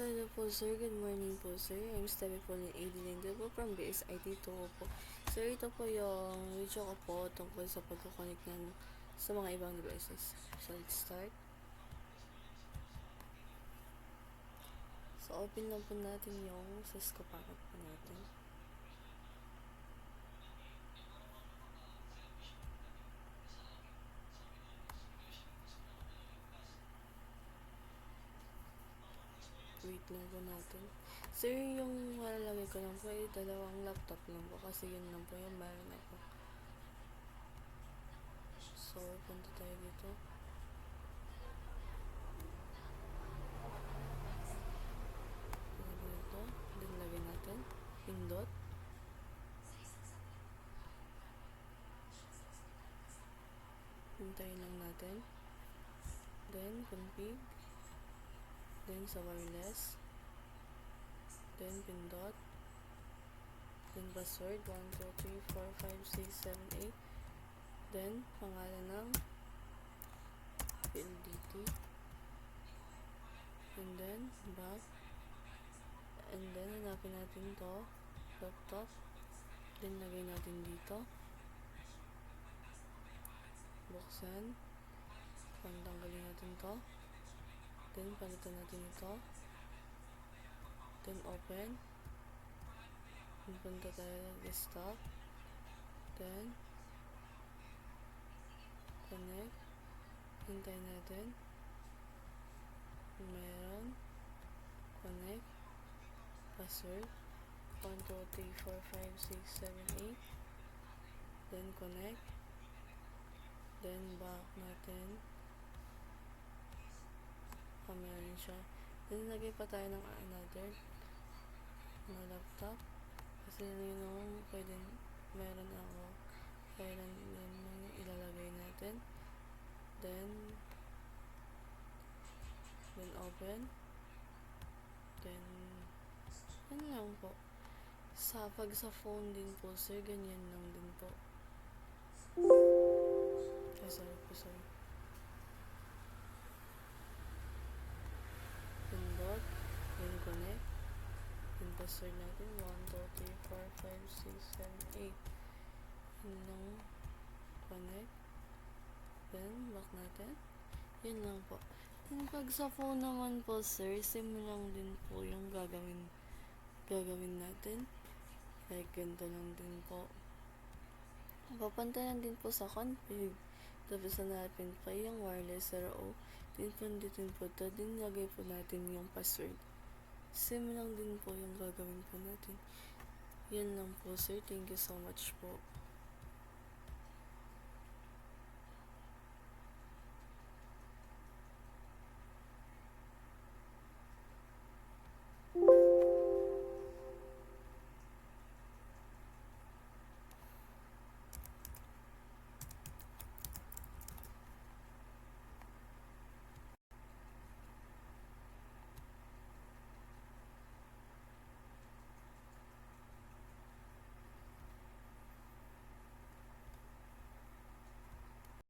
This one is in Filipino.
So, hello po sir, good morning po sir. I'm Stevie Pauline A. Dilindo po from BSIT 2 po. Sir, ito po yung video ko po tungkol sa pagkoconnect ng sa mga ibang devices. So, let's start. So, open lang po natin yung Cisco packet po natin. Wait lang po natin. Sir, yung malalagay ko lang po ay dalawang laptop lang po kasi yun lang po yung meron ako. So, punta tayo dito. Then, lagay natin. Pindot. Hintayin lang natin. Then, config. Then, sa wireless. Then, pindot. Then, password. 1, 2, 3, 4, 5, 6, 7, 8. Then, pangalan ng PLDT. And then, back. And then, hanapin natin to. Laptop. Then, lagay natin dito. Buksan. Pantanggalin natin to. Then, palitan natin ito. Then, open. Punta tayo ng desktop. Then, connect. Hintayin natin. Meron. Connect. Password. 1, 2, 3, 4, 5, 6, 7, 8. Then, connect. Then, back natin. Meron siya. Then, lagay pa tayo ng another na laptop. Kasi yun yung pwede, meron ako. Kailan yun yung ilalagay natin. Then, open. Then, yun lang po. Pag sa phone din po, sir, ganyan lang din po. Sorry po, sorry. Pindot. Then, connect. Then, password natin. 1, 2, 3, 4, 5, 6, 7, 8. Yun lang. Connect. Then, back natin. Yun lang po. Then, pag sa phone naman po, sir, sim lang din po yung gagawin natin. Like, ganito lang din po. Papantayan din po sa config. Tapos hanapin pa yung wireless RO. Then, pindutin po ito. Then, lagay po natin yung password. Sim lang din po yung gagawin po natin. Yan lang po, sir. Thank you so much po.